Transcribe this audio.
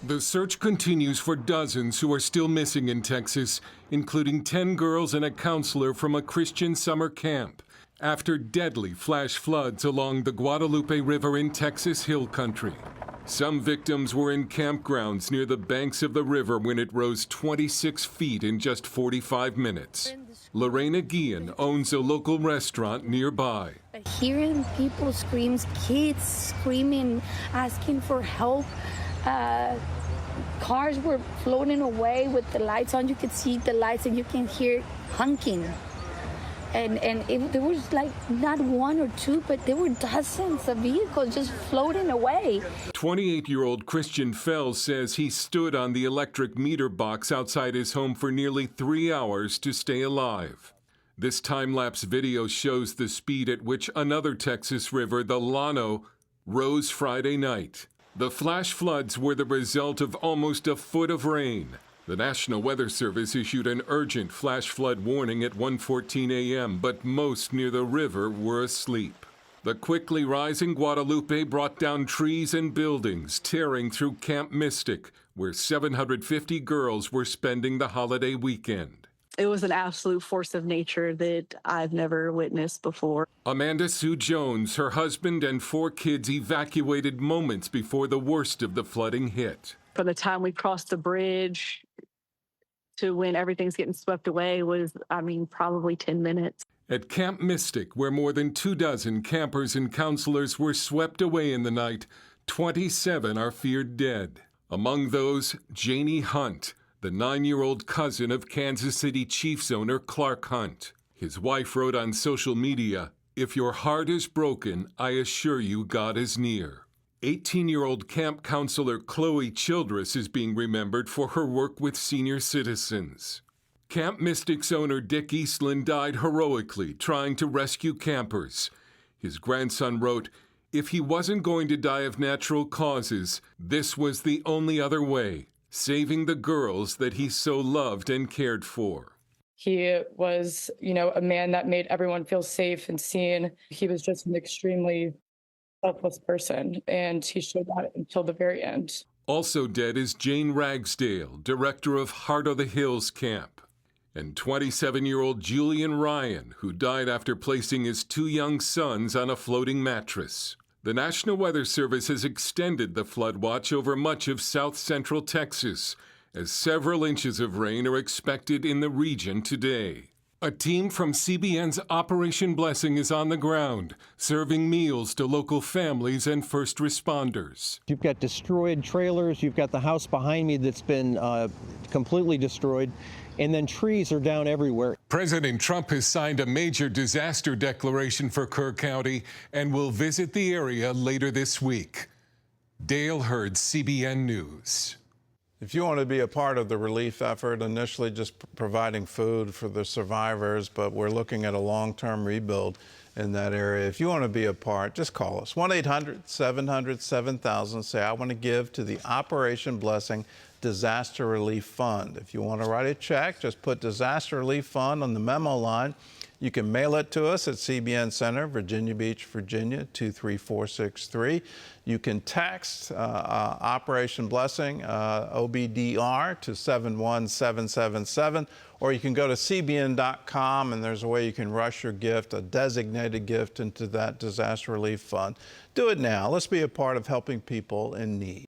The search continues for dozens who are still missing in Texas, including 10 girls and a counselor from a Christian summer camp, after deadly flash floods along the Guadalupe River in Texas Hill Country. Some victims were in campgrounds near the banks of the river when it rose 26 feet in just 45 minutes. Lorena Guillen owns a local restaurant nearby. Hearing people scream, kids screaming, asking for help. Cars were floating away with the lights on. You could see the lights and you can hear honking. There was like not one or two, but there were dozens of vehicles just floating away. 28-year-old Christian Fells says he stood on the electric meter box outside his home for nearly 3 hours to stay alive. This time-lapse video shows the speed at which another Texas river, the Llano, rose Friday night. The flash floods were the result of almost a foot of rain. The National Weather Service issued an urgent flash flood warning at 1:14 a.m., but most near the river were asleep. The quickly rising Guadalupe brought down trees and buildings, tearing through Camp Mystic, where 750 girls were spending the holiday weekend. It was an absolute force of nature that I've never witnessed before. Amanda Sue Jones, her husband, and 4 kids evacuated moments before the worst of the flooding hit. From the time we crossed the bridge to when everything's getting swept away was, probably 10 minutes. At Camp Mystic, where more than 24 campers and counselors were swept away in the night, 27 are feared dead. Among those, Janie Hunt, the 9-year-old cousin of Kansas City Chiefs owner Clark Hunt. His wife wrote on social media, "If your heart is broken, I assure you God is near." 18-year-old camp counselor Chloe Childress is being remembered for her work with senior citizens. Camp Mystic's owner Dick Eastland died heroically trying to rescue campers. His grandson wrote, "If he wasn't going to die of natural causes, this was the only other way. Saving the girls that he so loved and cared for." He was, a man that made everyone feel safe and seen. He was just an extremely selfless person, and he showed that until the very end. Also dead is Jane Ragsdale, director of Heart of the Hills Camp, and 27-year-old Julian Ryan, who died after placing his 2 young sons on a floating mattress. The National Weather Service has extended the flood watch over much of south-central Texas, as several inches of rain are expected in the region today. A team from CBN's Operation Blessing is on the ground, serving meals to local families and first responders. You've got destroyed trailers, you've got the house behind me that's been completely destroyed, and then trees are down everywhere. President Trump has signed a major disaster declaration for Kerr County and will visit the area later this week. Dale Hurd, CBN News. If you want to be a part of the relief effort, initially just providing food for the survivors, but we're looking at a long-term rebuild in that area. If you want to be a part, just call us. 1-800-700-7000. Say, I want to give to the Operation Blessing Disaster Relief Fund. If you want to write a check, just put Disaster Relief Fund on the memo line. You can mail it to us at CBN Center, Virginia Beach, Virginia, 23463. You can text Operation Blessing, OBDR, to 71777, or you can go to cbn.com, and there's a way you can rush your gift, a designated gift, into that disaster relief fund. Do it now. Let's be a part of helping people in need.